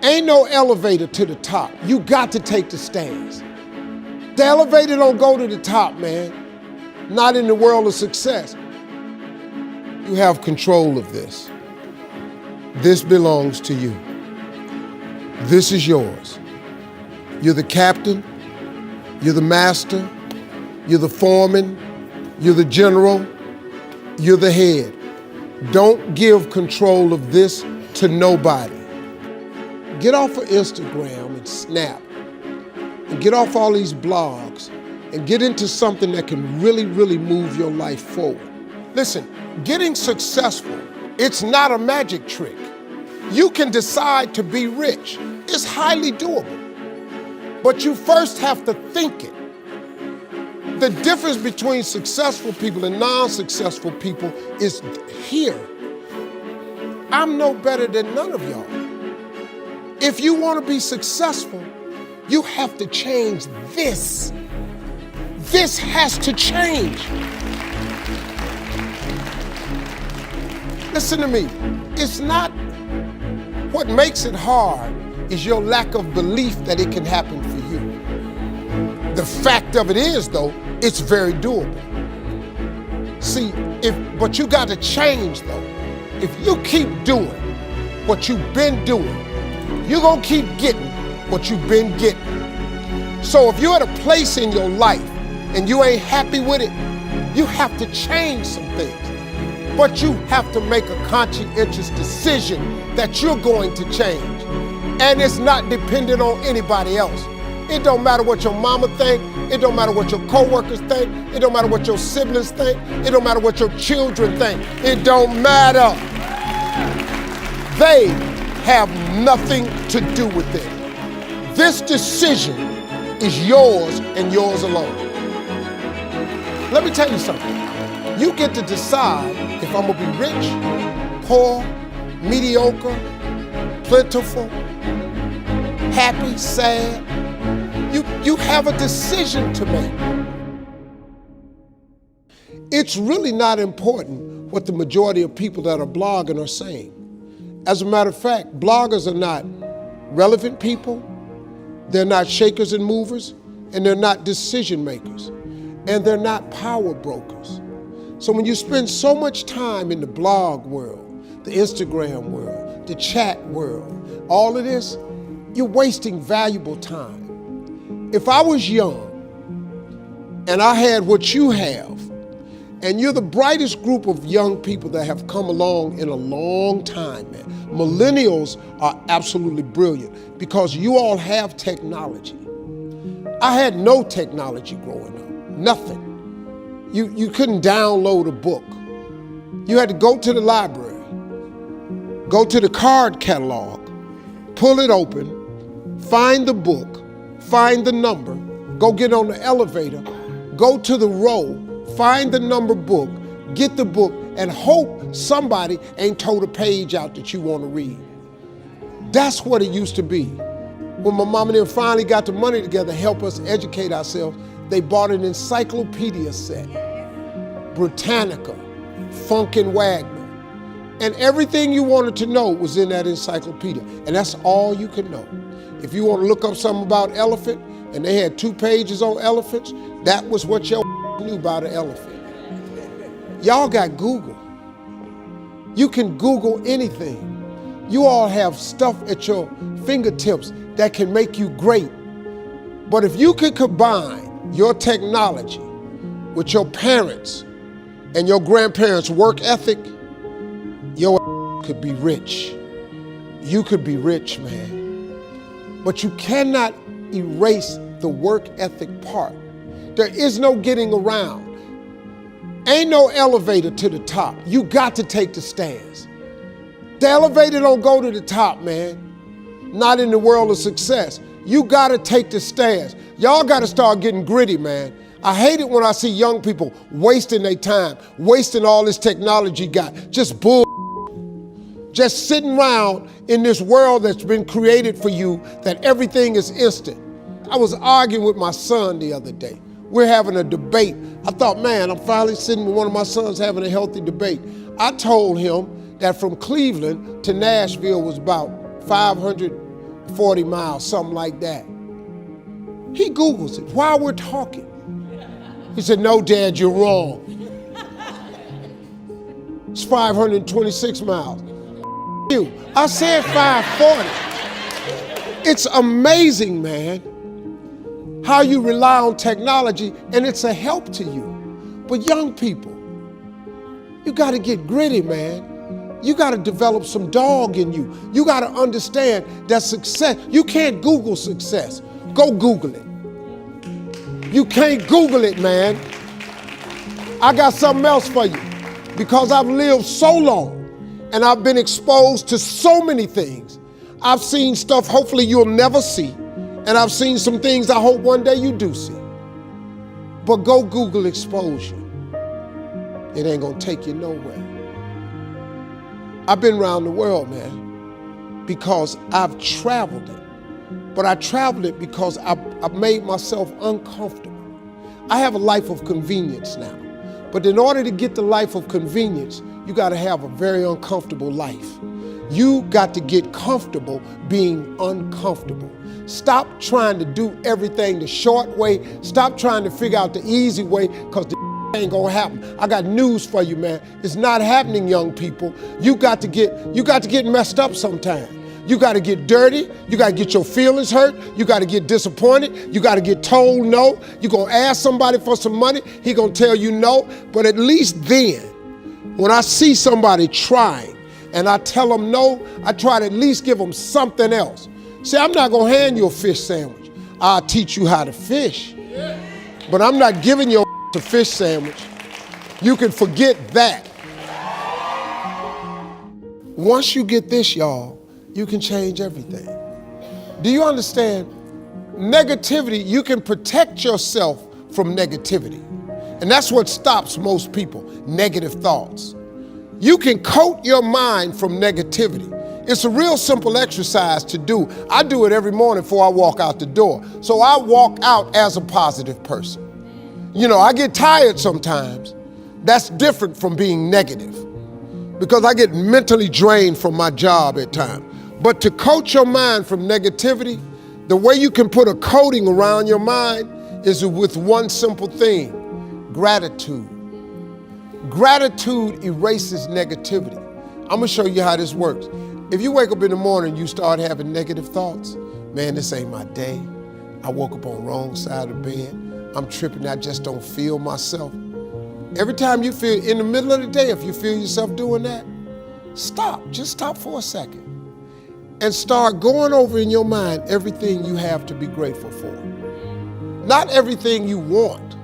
Ain't no elevator to the top. You got to take the stairs. The elevator don't go to the top, man. Not in the world of success. You have control of this. This belongs to you. This is yours. You're the captain. You're the master. You're the foreman. You're the general. You're the head. Don't give control of this to nobody. Get off of Instagram and Snap and get off all these blogs and get into something that can really, really move your life forward. Listen, getting successful, it's not a magic trick. You can decide to be rich. It's highly doable. But you first have to think it. The difference between successful people and non-successful people is here. I'm no better than none of y'all. If you want to be successful, you have to change this. This has to change. Listen to me. It's not what makes it hard is your lack of belief that it can happen for you. The fact of it is, though, it's very doable. See, but you got to change, though. If you keep doing what you've been doing, you're going to keep getting what you've been getting. So if you're at a place in your life and you ain't happy with it, you have to change some things. But you have to make a conscientious decision that you're going to change. And it's not dependent on anybody else. It don't matter what your mama think. It don't matter what your coworkers think. It don't matter what your siblings think. It don't matter what your children think. It don't matter. They have nothing to do with it. This decision is yours and yours alone. Let me tell you something. You get to decide if I'm gonna be rich, poor, mediocre, plentiful, happy, sad. You have a decision to make. It's really not important what the majority of people that are blogging are saying. As a matter of fact, bloggers are not relevant people, they're not shakers and movers, and they're not decision makers, and they're not power brokers. So when you spend so much time in the blog world, the Instagram world, the chat world, all of this, you're wasting valuable time. If I was young and I had what you have, and you're the brightest group of young people that have come along in a long time, man. Millennials are absolutely brilliant because you all have technology. I had no technology growing up, nothing. You couldn't download a book. You had to go to the library, go to the card catalog, pull it open, find the book, find the number, go get on the elevator, go to the row, find the number book, get the book, and hope somebody ain't told a page out that you want to read. That's what it used to be. When my mom and them finally got the money together to help us educate ourselves, they bought an encyclopedia set, Britannica, Funkin' Wagner, and everything you wanted to know was in that encyclopedia, and that's all you could know. If you want to look up something about elephant, and they had 2 pages on elephants, that was what your knew about an elephant. Y'all got Google. You can Google anything. You all have stuff at your fingertips that can make you great. But if you could combine your technology with your parents and your grandparents' work ethic, your could be rich. You could be rich, man. But you cannot erase the work ethic part. There is no getting around. Ain't no elevator to the top. You got to take the stairs. The elevator don't go to the top, man. Not in the world of success. You got to take the stairs. Y'all got to start getting gritty, man. I hate it when I see young people wasting their time, wasting all this technology got, just bull. Just sitting around in this world that's been created for you that everything is instant. I was arguing with my son the other day. We're having a debate. I thought, man, I'm finally sitting with one of my sons having a healthy debate. I told him that from Cleveland to Nashville was about 500 40 miles, something like that. He Googles it while we're talking. He said, no, Dad, you're wrong. It's 526 miles. You. I said 540. It's amazing, man, how you rely on technology and it's a help to you. But young people, you got to get gritty, man. You got to develop some dog in you. You got to understand that success, you can't Google success. Go Google it. You can't Google it, man. I got something else for you. Because I've lived so long and I've been exposed to so many things. I've seen stuff hopefully you'll never see. And I've seen some things I hope one day you do see. But go Google exposure. It ain't gonna take you nowhere. I've been around the world, man, because I've traveled it. But I traveled it because I've made myself uncomfortable. I have a life of convenience now. But in order to get the life of convenience, you gotta have a very uncomfortable life. You got to get comfortable being uncomfortable. Stop trying to do everything the short way. Stop trying to figure out the easy way, because the ain't gonna happen. I got news for you, man. It's not happening, young people. You got to get messed up sometime. You got to get dirty. You got to get your feelings hurt. You got to get disappointed. You got to get told no. You're going to ask somebody for some money. He going to tell you no. But at least then, when I see somebody trying and I tell them no, I try to at least give them something else. See, I'm not going to hand you a fish sandwich. I'll teach you how to fish. But I'm not giving you a fish sandwich. You can forget that. Once you get this, y'all, you can change everything. Do you understand? Negativity, you can protect yourself from negativity. And that's what stops most people, negative thoughts. You can coat your mind from negativity. It's a real simple exercise to do. I do it every morning before I walk out the door. So I walk out as a positive person. You know, I get tired sometimes. That's different from being negative, because I get mentally drained from my job at times. But to coat your mind from negativity, the way you can put a coating around your mind is with one simple thing: gratitude. Gratitude erases negativity. I'm gonna show you how this works. If you wake up in the morning and you start having negative thoughts, man, this ain't my day. I woke up on the wrong side of the bed. I'm tripping, I just don't feel myself. Every time you feel, in the middle of the day, if you feel yourself doing that, stop, just stop for a second. And start going over in your mind everything you have to be grateful for. Not everything you want,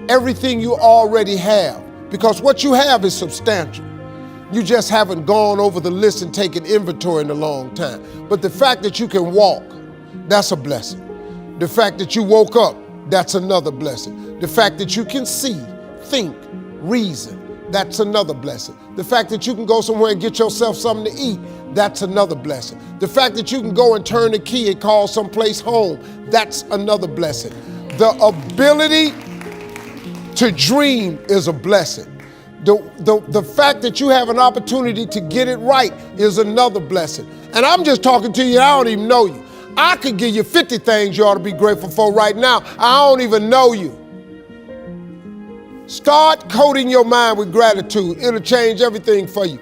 everything you already have, because what you have is substantial. You just haven't gone over the list and taken inventory in a long time. But the fact that you can walk, that's a blessing. The fact that you woke up, that's another blessing. The fact that you can see, think, reason, that's another blessing. The fact that you can go somewhere and get yourself something to eat, that's another blessing. The fact that you can go and turn the key and call someplace home, that's another blessing. The ability to dream is a blessing. The fact that you have an opportunity to get it right is another blessing. And I'm just talking to you, I don't even know you. I could give you 50 things you ought to be grateful for right now. I don't even know you. Start coating your mind with gratitude. It'll change everything for you.